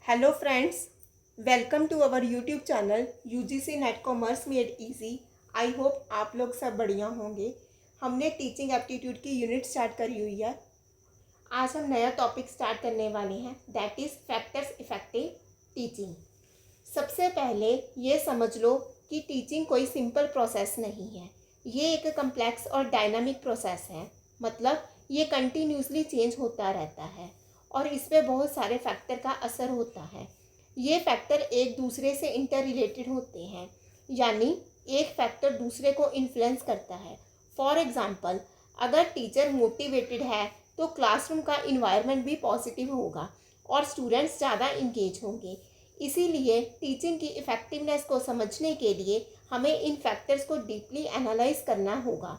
Hello friends, welcome to our YouTube channel UGC NET commerce made easy. I hope आप लोग सब बढ़िया होंगे। हमने टीचिंग एप्टीट्यूड की यूनिट स्टार्ट करी हुई है। आज हम नया टॉपिक स्टार्ट करने वाले हैं, that is factors effective teaching. सबसे पहले ये समझ लो कि टीचिंग कोई सिंपल प्रोसेस नहीं है, ये एक कम्प्लेक्स और डायनामिक प्रोसेस है। मतलब ये कंटिन्यूसली चेंज होता रहता है और इस पर बहुत सारे फैक्टर का असर होता है। ये फैक्टर एक दूसरे से इंटर रिलेटेड होते हैं, यानी एक फैक्टर दूसरे को इन्फ्लुएंस करता है। फॉर एग्ज़ाम्पल, अगर टीचर मोटिवेटेड है तो क्लासरूम का इन्वायरमेंट भी पॉजिटिव होगा और स्टूडेंट्स ज़्यादा इंगेज होंगे। इसीलिए टीचिंग की इफ़ेक्टिवनेस को समझने के लिए हमें इन फैक्टर्स को डीपली एनालाइज करना होगा।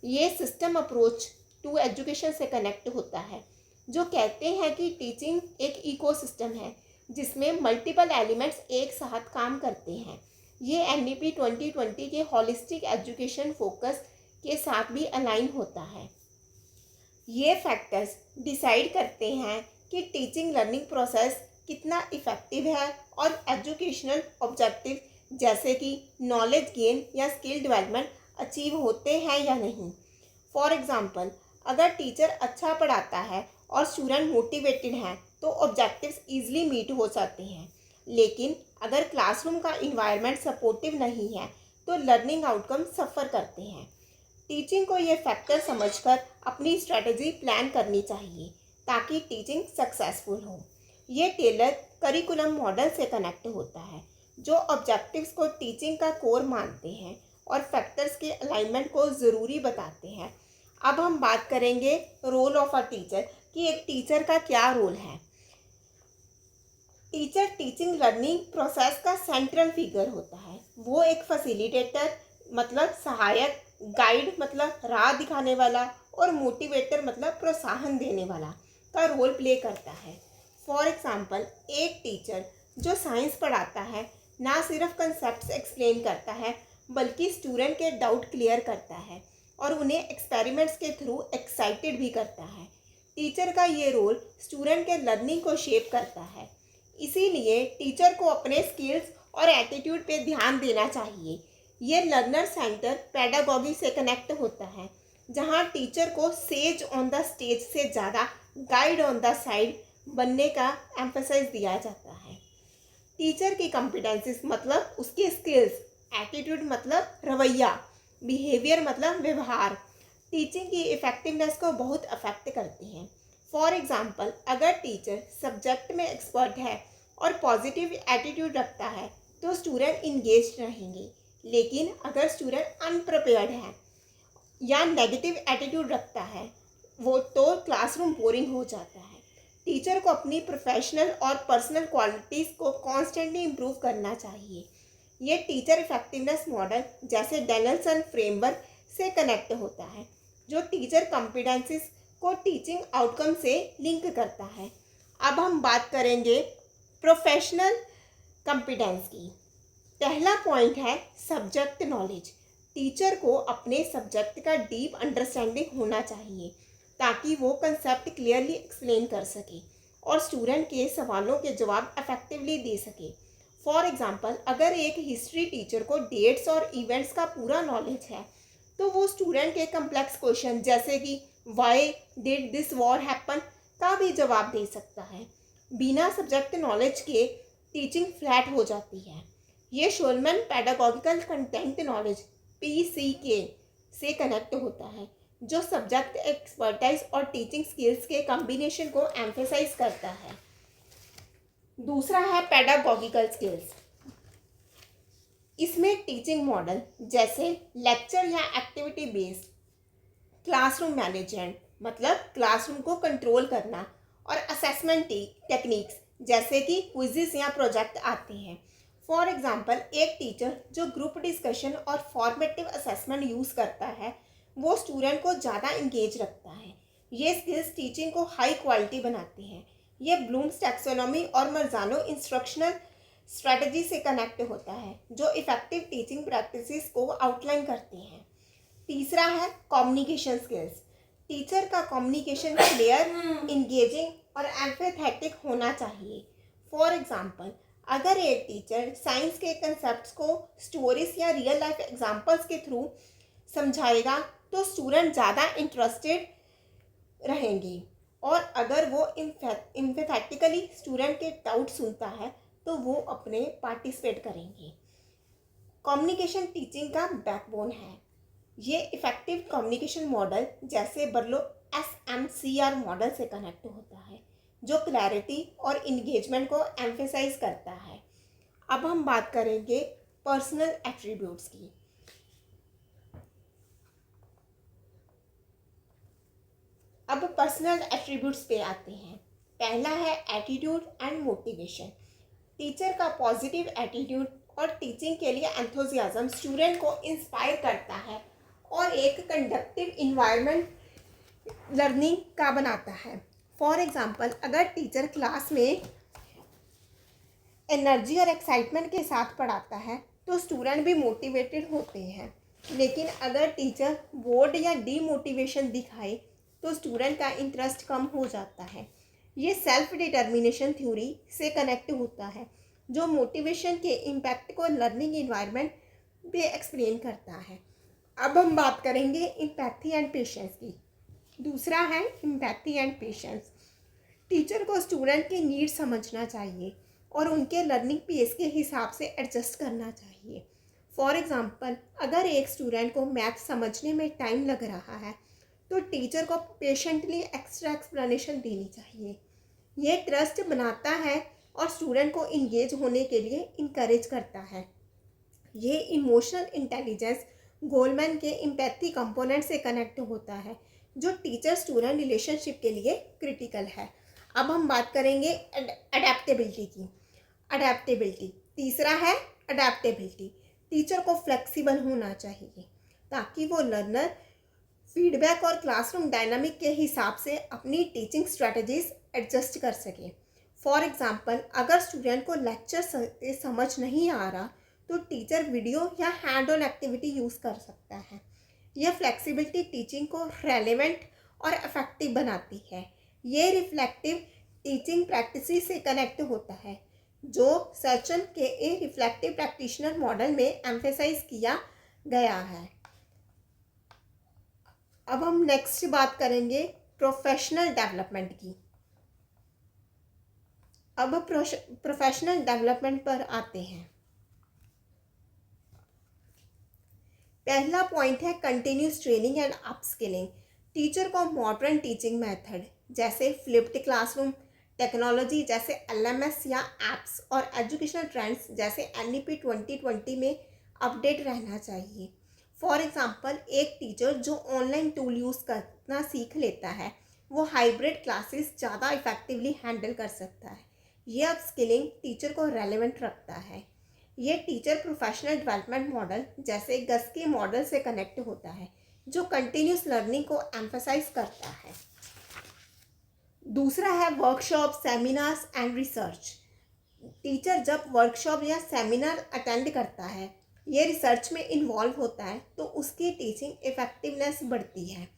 ये सिस्टम अप्रोच टू एजुकेशन से कनेक्ट होता है, जो कहते हैं कि टीचिंग एक इकोसिस्टम है जिसमें मल्टीपल एलिमेंट्स एक साथ काम करते हैं। ये NEP 2020 के हॉलिस्टिक एजुकेशन फोकस के साथ भी अलाइन होता है। ये फैक्टर्स डिसाइड करते हैं कि टीचिंग लर्निंग प्रोसेस कितना इफ़ेक्टिव है और एजुकेशनल ऑब्जेक्टिव जैसे कि नॉलेज गेन या स्किल डेवलपमेंट अचीव होते हैं या नहीं। फॉर एग्ज़ाम्पल, अगर टीचर अच्छा पढ़ाता है और स्टूडेंट मोटिवेटेड हैं तो ऑब्जेक्टिव्स ईजिली मीट हो जाते हैं। लेकिन अगर क्लासरूम का इन्वायरमेंट सपोर्टिव नहीं है तो लर्निंग आउटकम सफ़र करते हैं। टीचिंग को ये फैक्टर समझकर अपनी स्ट्रेटजी प्लान करनी चाहिए ताकि टीचिंग सक्सेसफुल हो। ये टेलर करिकुलम मॉडल से कनेक्ट होता है, जो ऑब्जेक्टिव्स को टीचिंग का कोर मानते हैं और फैक्टर्स के अलाइनमेंट को ज़रूरी बताते हैं। अब हम बात करेंगे रोल ऑफ अ टीचर कि एक टीचर का क्या रोल है। टीचर टीचिंग लर्निंग प्रोसेस का सेंट्रल फिगर होता है। वो एक फैसिलिटेटर मतलब सहायक, गाइड मतलब राह दिखाने वाला और मोटिवेटर मतलब प्रोत्साहन देने वाला का रोल प्ले करता है। फॉर एग्जांपल, एक टीचर जो साइंस पढ़ाता है ना सिर्फ कंसेप्ट्स एक्सप्लेन करता है बल्कि स्टूडेंट के डाउट क्लियर करता है और उन्हें एक्सपेरिमेंट्स के थ्रू एक्साइटेड भी करता है। टीचर का ये रोल स्टूडेंट के लर्निंग को शेप करता है। इसीलिए टीचर को अपने स्किल्स और एटीट्यूड पे ध्यान देना चाहिए। ये लर्नर सेंटर पेडागॉजी से कनेक्ट होता है, जहाँ टीचर को सेज ऑन द स्टेज से ज़्यादा गाइड ऑन द साइड बनने का एम्फसाइज दिया जाता है। टीचर की कॉम्पिटेंसीज मतलब उसके स्किल्स, एटीट्यूड मतलब रवैया, बिहेवियर मतलब व्यवहार टीचिंग की इफ़ेक्टिवनेस को बहुत अफेक्ट करते हैं। फॉर एग्ज़ाम्पल, अगर टीचर सब्जेक्ट में एक्सपर्ट है और पॉजिटिव एटीट्यूड रखता है तो स्टूडेंट इंगेज रहेंगे। लेकिन अगर स्टूडेंट अनप्रिपेयर्ड है या नेगेटिव एटीट्यूड रखता है वो तो क्लासरूम बोरिंग हो जाता है। टीचर को अपनी प्रोफेशनल और पर्सनल क्वालिटीज़ को कॉन्स्टेंटली इम्प्रूव करना चाहिए। ये टीचर इफेक्टिवनेस मॉडल जैसे डैनियल्सन फ्रेमवर्क से कनेक्ट होता है, जो टीचर कॉम्पिटेंसीज को टीचिंग आउटकम से लिंक करता है। अब हम बात करेंगे प्रोफेशनल कॉम्पिटेंस की। पहला पॉइंट है सब्जेक्ट नॉलेज। टीचर को अपने सब्जेक्ट का डीप अंडरस्टैंडिंग होना चाहिए ताकि वो कंसेप्ट क्लियरली एक्सप्लेन कर सके और स्टूडेंट के सवालों के जवाब इफेक्टिवली दे सके। फॉर एग्ज़ाम्पल, अगर एक हिस्ट्री टीचर को डेट्स और इवेंट्स का पूरा नॉलेज है तो वो स्टूडेंट के कम्प्लेक्स क्वेश्चन जैसे कि why did this war happen का भी जवाब दे सकता है। बिना सब्जेक्ट नॉलेज के टीचिंग फ्लैट हो जाती है। ये Shulman pedagogical content knowledge PCK से कनेक्ट होता है, जो सब्जेक्ट एक्सपर्टाइज और टीचिंग स्किल्स के कॉम्बिनेशन को एम्फेसाइज करता है। दूसरा है पेडागॉजिकल स्किल्स। इसमें टीचिंग मॉडल जैसे लेक्चर या एक्टिविटी बेस्ड, क्लासरूम मैनेजमेंट मतलब क्लासरूम को कंट्रोल करना और असेसमेंट टेक्निक्स जैसे कि क्विज़ेस या प्रोजेक्ट आते हैं। फॉर एग्जांपल, एक टीचर जो ग्रुप डिस्कशन और फॉर्मेटिव असेसमेंट यूज़ करता है वो स्टूडेंट को ज़्यादा इंगेज रखता है। ये स्किल्स टीचिंग को हाई क्वालिटी बनाते हैं। ये ब्लूम्स टैक्सोनॉमी और मर्जानो इंस्ट्रक्शनल स्ट्रेटजी से कनेक्ट होता है, जो इफ़ेक्टिव टीचिंग प्रैक्टिसेस को आउटलाइन करते हैं। तीसरा है कम्युनिकेशन स्किल्स। टीचर का कम्युनिकेशन क्लियर, इंगेजिंग और एम्पैथेटिक होना चाहिए। फॉर एग्जाम्पल, अगर एक टीचर साइंस के कंसेप्ट को स्टोरीज या रियल लाइफ एग्जाम्पल्स के थ्रू समझाएगा तो स्टूडेंट ज़्यादा इंटरेस्टेड रहेंगे, और अगर वो इम्पैथेटिकली स्टूडेंट के डाउट सुनता है तो वो अपने पार्टिसिपेट करेंगे। कम्युनिकेशन टीचिंग का बैकबोन है। ये इफ़ेक्टिव कम्युनिकेशन मॉडल जैसे बर्लो SMCR मॉडल से कनेक्ट होता है, जो क्लैरिटी और इंगेजमेंट को एम्फेसाइज करता है। अब हम बात करेंगे पर्सनल एट्रीब्यूट्स की। अब पर्सनल एट्रीब्यूट्स पे आते हैं। पहला है एटीट्यूड एंड मोटिवेशन। टीचर का पॉजिटिव एटीट्यूड और टीचिंग के लिए एंथुजियाज्म स्टूडेंट को इंस्पायर करता है और एक कंडक्टिव इन्वायरमेंट लर्निंग का बनाता है। फॉर एग्जांपल, अगर टीचर क्लास में एनर्जी और एक्साइटमेंट के साथ पढ़ाता है तो स्टूडेंट भी मोटिवेटेड होते हैं, लेकिन अगर टीचर बोर्ड या डीमोटिवेशन दिखाए तो स्टूडेंट का इंटरेस्ट कम हो जाता है। ये सेल्फ डिटर्मिनेशन थ्योरी से कनेक्ट होता है, जो मोटिवेशन के इम्पैक्ट को लर्निंग इन्वायरमेंट पे एक्सप्लेन करता है। अब हम बात करेंगे एम्पैथी एंड पेशेंस की। दूसरा है एम्पैथी एंड पेशेंस। टीचर को स्टूडेंट की नीड समझना चाहिए और उनके लर्निंग पेस के हिसाब से एडजस्ट करना चाहिए। फॉर एग्जांपल, अगर एक स्टूडेंट को मैथ समझने में टाइम लग रहा है तो टीचर को पेशेंटली एक्स्ट्रा एक्सप्लेनेशन देनी चाहिए। ये ट्रस्ट बनाता है और स्टूडेंट को इंगेज होने के लिए इनकरेज करता है। ये इमोशनल इंटेलिजेंस गोलमैन के एम्पैथी कंपोनेंट से कनेक्ट होता है, जो टीचर स्टूडेंट रिलेशनशिप के लिए क्रिटिकल है। अब हम बात करेंगे अडेप्टेबिलिटी की। अडेप्टेबिलिटी तीसरा है अडेप्टेबिलिटी। टीचर को फ्लेक्सिबल होना चाहिए ताकि वो लर्नर फीडबैक और क्लासरूम डायनामिक के हिसाब से अपनी टीचिंग स्ट्रेटजीज एडजस्ट कर सके। फॉर एग्जांपल, अगर स्टूडेंट को लेक्चर समझ नहीं आ रहा तो टीचर वीडियो या हैंड ऑन एक्टिविटी यूज़ कर सकता है। यह फ्लेक्सिबिलिटी टीचिंग को रेलेवेंट और इफेक्टिव बनाती है। ये रिफ्लेक्टिव टीचिंग प्रैक्टिस से कनेक्ट होता है, जो सर्चन के रिफ्लेक्टिव प्रैक्टिशनर मॉडल में एम्फेसाइज किया गया है। अब हम नेक्स्ट बात करेंगे प्रोफेशनल डेवलपमेंट की। अब प्रोफेशनल डेवलपमेंट पर आते हैं। पहला पॉइंट है continuous training and upskilling. Teacher को मॉडर्न टीचिंग मेथड जैसे फ्लिप्ड क्लासरूम, टेक्नोलॉजी जैसे LMS या एप्स और एजुकेशनल ट्रेंड्स जैसे NEP 2020 में अपडेट रहना चाहिए। फॉर एग्जांपल, एक टीचर जो ऑनलाइन टूल यूज़ करना सीख लेता है वो हाइब्रिड क्लासेस ज़्यादा इफेक्टिवली हैंडल कर सकता है। ये अपस्किलिंग टीचर को रेलेवेंट रखता है। ये टीचर प्रोफेशनल डेवलपमेंट मॉडल जैसे गस के मॉडल से कनेक्ट होता है, जो कंटिन्यूस लर्निंग को एम्फसाइज करता है। दूसरा है workshop, seminars and research. Teacher जब वर्कशॉप या सेमिनार अटेंड करता है, ये रिसर्च में इन्वॉल्व होता है, तो उसकी टीचिंग इफेक्टिवनेस बढ़ती है।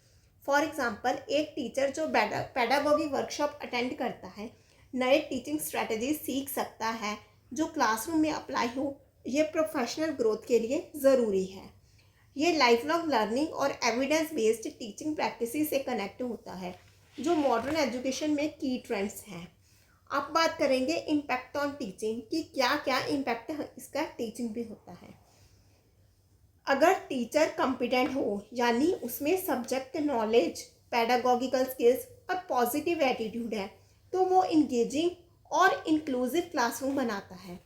फॉर एग्जांपल, एक टीचर जो पेडागोगी वर्कशॉप अटेंड करता है नए टीचिंग स्ट्रेटजीज सीख सकता है जो क्लासरूम में अप्लाई हो। ये प्रोफेशनल ग्रोथ के लिए ज़रूरी है। ये लाइफ लॉन्ग लर्निंग और एविडेंस बेस्ड टीचिंग प्रैक्टिस से कनेक्ट होता है, जो मॉडर्न एजुकेशन में की ट्रेंड्स हैं। अब बात करेंगे इम्पैक्ट ऑन टीचिंग कि क्या क्या इम्पैक्ट इसका टीचिंग भी होता है। अगर टीचर कॉम्पिटेंट हो, यानी उसमें सब्जेक्ट नॉलेज, पेडागोगिकल स्किल्स और पॉजिटिव एटीट्यूड है, तो वो इंगेजिंग और इंक्लूसिव क्लासरूम बनाता है।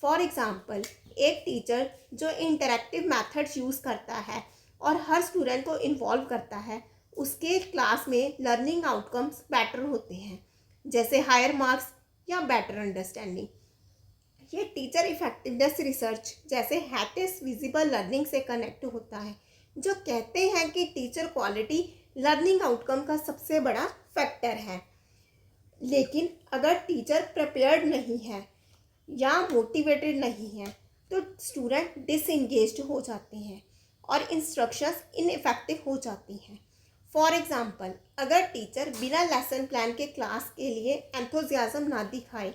फॉर एग्जांपल, एक टीचर जो इंटरैक्टिव मेथड्स यूज़ करता है और हर स्टूडेंट को इन्वॉल्व करता है, उसके क्लास में लर्निंग आउटकम्स बेटर होते हैं, जैसे हायर मार्क्स या बेटर अंडरस्टैंडिंग। ये टीचर इफेक्टिवनेस रिसर्च जैसे हैटिस विजिबल लर्निंग से कनेक्ट होता है, जो कहते हैं कि टीचर क्वालिटी लर्निंग आउटकम का सबसे बड़ा फैक्टर है। लेकिन अगर टीचर प्रिपेयर्ड नहीं है या मोटिवेटेड नहीं है तो स्टूडेंट डिसएंगेज्ड हो जाते हैं और इंस्ट्रक्शंस इनइफेक्टिव हो जाती हैं। फॉर एग्जांपल, अगर टीचर बिना लेसन प्लान के क्लास के लिए एंथुजियाज्म ना दिखाए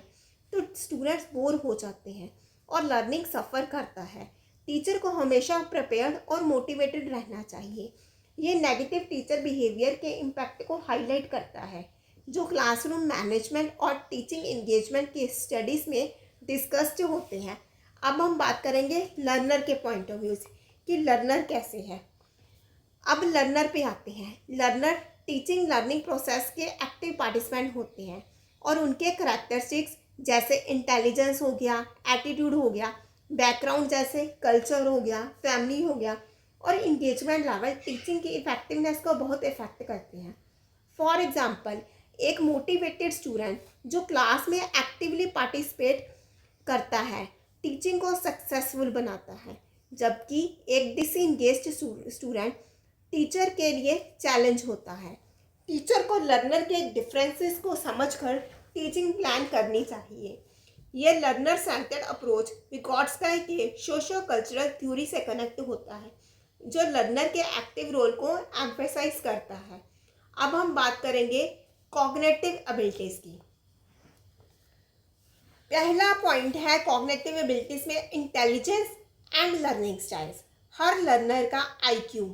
तो स्टूडेंट्स बोर हो जाते हैं और लर्निंग सफ़र करता है। टीचर को हमेशा प्रिपेयर्ड और मोटिवेटेड रहना चाहिए। ये नेगेटिव टीचर बिहेवियर के इम्पैक्ट को हाईलाइट करता है, जो क्लासरूम मैनेजमेंट और टीचिंग एंगेजमेंट के स्टडीज़ में डिस्कस्ड होते हैं। अब हम बात करेंगे लर्नर के पॉइंट ऑफ व्यू से कि लर्नर कैसे है। अब लर्नर पे आते हैं। लर्नर टीचिंग लर्निंग प्रोसेस के एक्टिव पार्टिसिपेंट होते हैं और उनके करैक्टरिस्टिक्स जैसे इंटेलिजेंस हो गया, एटीट्यूड हो गया, बैकग्राउंड जैसे कल्चर हो गया, फैमिली हो गया और इंगेजमेंट लेवल टीचिंग की इफेक्टिवनेस को बहुत इफेक्ट करते हैं। फॉर एग्जाम्पल, एक मोटिवेटेड स्टूडेंट जो क्लास में एक्टिवली पार्टिसिपेट करता है टीचिंग को सक्सेसफुल बनाता है, जबकि एक डिसएंगेज्ड स्टूडेंट टीचर के लिए चैलेंज होता है। टीचर को लर्नर के डिफरेंसेस को समझकर टीचिंग प्लान करनी चाहिए। यह लर्नर सेंटर्ड अप्रोच विगोट्स्की के सोशो कल्चरल थ्योरी से कनेक्ट होता है, जो लर्नर के एक्टिव रोल को एम्फेसाइज करता है। अब हम बात करेंगे कॉग्निटिव एबिलिटीज़ की। पहला पॉइंट है कॉग्निटिव एबिलिटीज़ में intelligence and learning styles. Her learner का आईक्यू,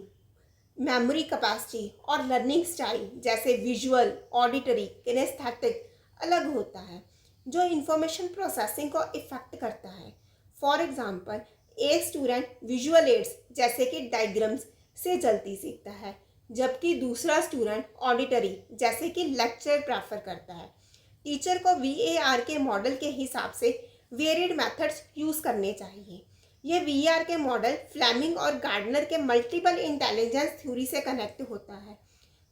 मेमोरी कैपेसिटी और लर्निंग स्टाइल जैसे विजुअल, ऑडिटरी, किनेस्थेटिक अलग होता है, जो इंफॉर्मेशन प्रोसेसिंग को इफेक्ट करता है। फॉर एग्जांपल, एक स्टूडेंट विजुअल एड्स जैसे कि डायग्राम्स से जल्दी सीखता है, जबकि दूसरा स्टूडेंट ऑडिटरी जैसे कि लेक्चर प्रेफर करता है। टीचर को VAR के मॉडल के हिसाब से वेरिड मेथड्स यूज़ करने चाहिए। ये VAR के मॉडल फ्लेमिंग और गार्डनर के मल्टीपल इंटेलिजेंस थ्योरी से कनेक्ट होता है,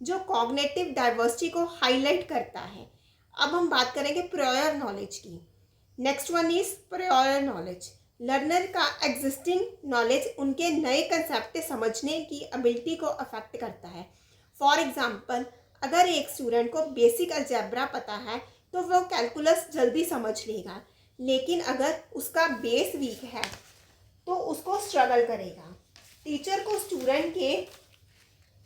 जो कॉग्निटिव डाइवर्सिटी को हाईलाइट करता है। अब हम बात करेंगे प्रायर नॉलेज की। Next one is prior knowledge. Learner का एग्जिस्टिंग नॉलेज उनके नए कंसेप्ट समझने की एबिलिटी को अफेक्ट करता है। फॉर एग्जाम्पल, अगर एक स्टूडेंट को बेसिक अलजेब्रा पता है तो वो कैलकुलस जल्दी समझ लेगा, लेकिन अगर उसका बेस वीक है तो उसको स्ट्रगल करेगा। टीचर को स्टूडेंट के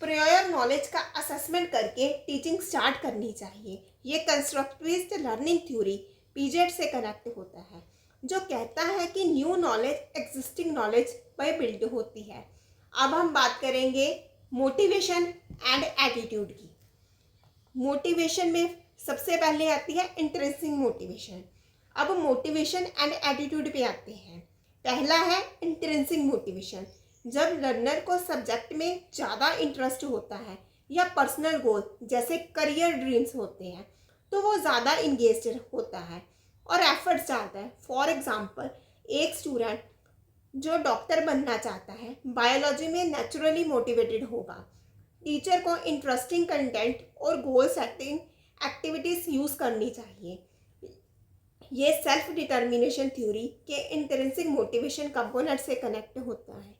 प्रायर नॉलेज का असेसमेंट करके टीचिंग स्टार्ट करनी चाहिए। ये कंस्ट्रक्टिविस्ट लर्निंग थ्योरी पीजेड से कनेक्ट होता है, जो कहता है कि न्यू नॉलेज एग्जिस्टिंग नॉलेज पर बिल्ड होती है। अब हम बात करेंगे मोटिवेशन एंड एटीट्यूड की। मोटिवेशन में सबसे पहले आती है इंट्रिंसिक मोटिवेशन। अब मोटिवेशन एंड एटीट्यूड पे आते हैं। पहला है इंट्रिंसिक मोटिवेशन। जब लर्नर को सब्जेक्ट में ज़्यादा इंटरेस्ट होता है या पर्सनल गोल जैसे करियर ड्रीम्स होते हैं, तो वो ज़्यादा इंगेज्ड होता है और एफर्ट्स डालता है। फॉर एग्जांपल, एक स्टूडेंट जो डॉक्टर बनना चाहता है बायोलॉजी में नेचुरली मोटिवेटेड होगा। टीचर को इंटरेस्टिंग कंटेंट और गोल सेटिंग एक्टिविटीज़ यूज़ करनी चाहिए। ये सेल्फ डिटर्मिनेशन थ्योरी के इंट्रिंसिक मोटिवेशन कंपोनेंट से कनेक्ट होता है।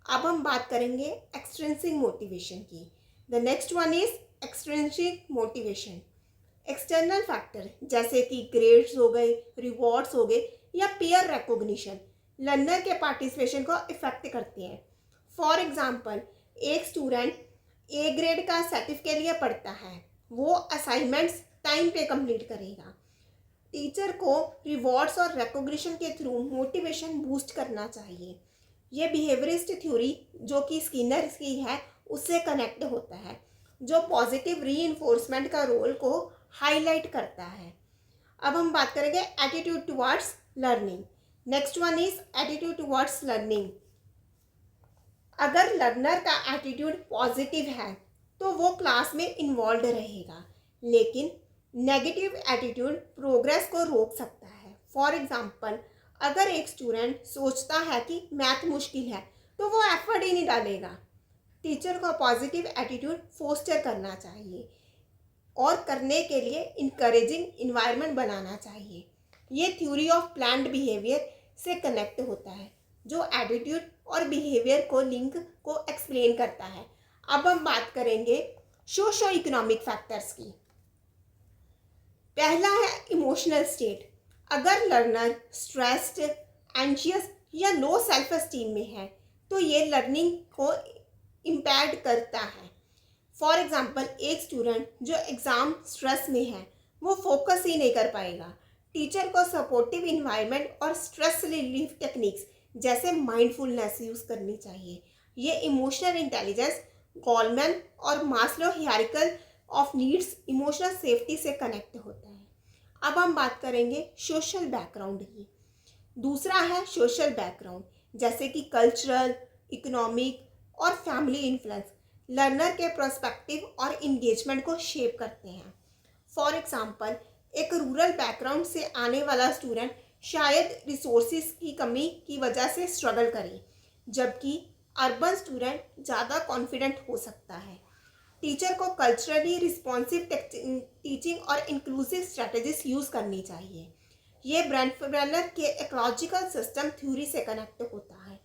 अब हम बात करेंगे एक्सट्रिंसिक मोटिवेशन की। The next one is extrinsic motivation. External factor जैसे कि ग्रेड्स हो गए, रिवॉर्ड्स हो गए या पीयर रिकॉग्निशन लर्नर के पार्टिसिपेशन को इफेक्ट करते हैं। फॉर एग्जांपल, एक स्टूडेंट A ग्रेड का सर्टिफिकेट के लिए पढ़ता है, वो असाइनमेंट्स टाइम पे कंप्लीट करेगा। टीचर को रिवॉर्ड्स और रिकॉग्निशन के थ्रू मोटिवेशन बूस्ट करना चाहिए। ये बिहेवियरिस्ट थ्योरी जो कि स्किनर की है उससे कनेक्ट होता है, जो पॉजिटिव रीइंफोर्समेंट का रोल को हाईलाइट करता है। अब हम बात करेंगे attitude towards learning. Next one is attitude towards learning. अगर लर्नर का एटीट्यूड पॉजिटिव है तो वो क्लास में इन्वॉल्व रहेगा, लेकिन नेगेटिव एटीट्यूड प्रोग्रेस को रोक सकता है। फॉर एग्जांपल, अगर एक स्टूडेंट सोचता है कि मैथ मुश्किल है तो वो एफर्ट ही नहीं डालेगा। टीचर को पॉजिटिव एटीट्यूड फोस्टर करना चाहिए और करने के लिए इनकरेजिंग इन्वायरमेंट बनाना चाहिए। ये थ्योरी ऑफ प्लान्ड बिहेवियर से कनेक्ट होता है, जो एटीट्यूड और बिहेवियर को लिंक को एक्सप्लेन करता है। अब हम बात करेंगे सोशो इकोनॉमिक फैक्टर्स की। पहला है इमोशनल स्टेट। अगर लर्नर स्ट्रेस्ड, एंशियस या लो सेल्फ एस्टीम में है तो ये लर्निंग को इम्पैक्ट करता है। फॉर एग्जांपल, एक स्टूडेंट जो एग्ज़ाम स्ट्रेस में है वो फोकस ही नहीं कर पाएगा। टीचर को सपोर्टिव इन्वायरमेंट और स्ट्रेस रिलीफ टेक्निक्स जैसे माइंडफुलनेस यूज़ करनी चाहिए। ये इमोशनल इंटेलिजेंस, गोलमैन और Maslow hierarchy of needs emotional safety से कनेक्ट होता है। अब हम बात करेंगे सोशल बैकग्राउंड की। दूसरा है सोशल बैकग्राउंड, जैसे कि कल्चरल, इकोनॉमिक और फैमिली इन्फ्लुएंस लर्नर के पर्सपेक्टिव और इंगेजमेंट को शेप करते हैं। फॉर एग्जांपल, एक रूरल बैकग्राउंड से आने वाला स्टूडेंट शायद रिसोर्सेज की कमी की वजह से स्ट्रगल करे, जबकि अर्बन स्टूडेंट ज़्यादा कॉन्फिडेंट हो सकता है। टीचर को कल्चरली रिस्पॉन्सिव टीचिंग और इंक्लूसिव स्ट्रेटजीज यूज़ करनी चाहिए। ये ब्रेनर के इकोलॉजिकल सिस्टम थ्योरी से कनेक्ट होता है,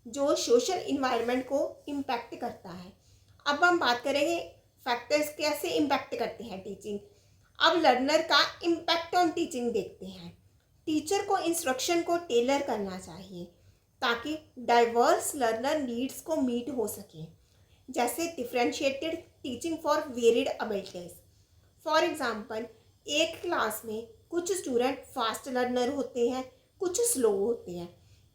जो सोशल इन्वायरमेंट को इम्पैक्ट करता है। अब हम बात करेंगे फैक्टर्स कैसे इम्पैक्ट करते हैं टीचिंग। अब लर्नर का इम्पैक्ट ऑन टीचिंग देखते हैं। टीचर को इंस्ट्रक्शन को टेलर करना चाहिए ताकि डाइवर्स लर्नर नीड्स को मीट हो सके, जैसे differentiated teaching for varied abilities. For example, एक क्लास में कुछ स्टूडेंट फास्ट लर्नर होते हैं, कुछ स्लो होते हैं।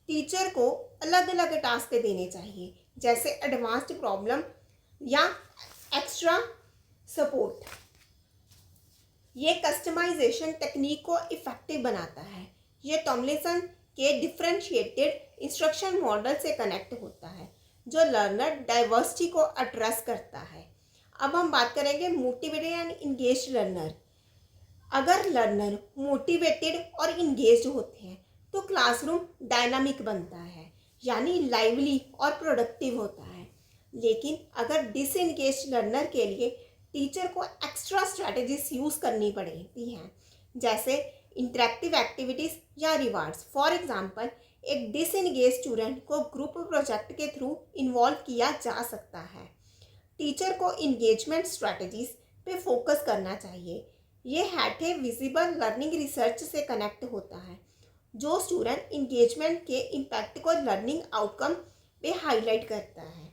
टीचर को अलग अलग टास्क देने चाहिए, जैसे एडवांस्ड प्रॉब्लम या एक्स्ट्रा सपोर्ट। ये कस्टमाइजेशन टेक्निक को इफ़ेक्टिव बनाता है। ये टॉमलिंसन के डिफरेंशिएटेड इंस्ट्रक्शन मॉडल से कनेक्ट होता है, जो लर्नर डाइवर्सिटी को एड्रेस करता है। अब हम बात करेंगे मोटिवेटेड एंड इंगेज्ड लर्नर। अगर लर्नर मोटिवेटेड और इंगेज्ड होते हैं तो क्लासरूम डायनामिक बनता है, यानी लाइवली और प्रोडक्टिव होता है। लेकिन अगर डिसएंगेज्ड लर्नर के लिए टीचर को एक्स्ट्रा स्ट्रैटेजीज यूज़ करनी पड़ती हैं, जैसे इंटरेक्टिव एक्टिविटीज़ या रिवार्ड्स। फॉर एग्जांपल, एक डिसएंगेज्ड स्टूडेंट को ग्रुप प्रोजेक्ट के थ्रू इन्वॉल्व किया जा सकता है। टीचर को इंगेजमेंट स्ट्रैटेजीज पे फोकस करना चाहिए। ये हैटे विजिबल लर्निंग रिसर्च से कनेक्ट होता है, जो स्टूडेंट इंगेजमेंट के इम्पैक्ट को लर्निंग आउटकम पे हाईलाइट करता है।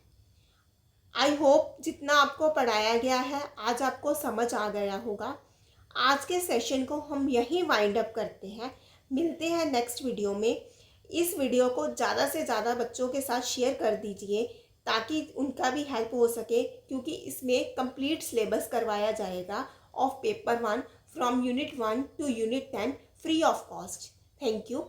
आई होप जितना आपको पढ़ाया गया है आज आपको समझ आ गया होगा। आज के सेशन को हम यहीं वाइंड अप करते हैं। मिलते हैं नेक्स्ट वीडियो में। इस वीडियो को ज़्यादा से ज़्यादा बच्चों के साथ शेयर कर दीजिए ताकि उनका भी हेल्प हो सके, क्योंकि इसमें कंप्लीट सिलेबस करवाया जाएगा of paper 1 from unit 1 to unit 10 free of cost. Thank you.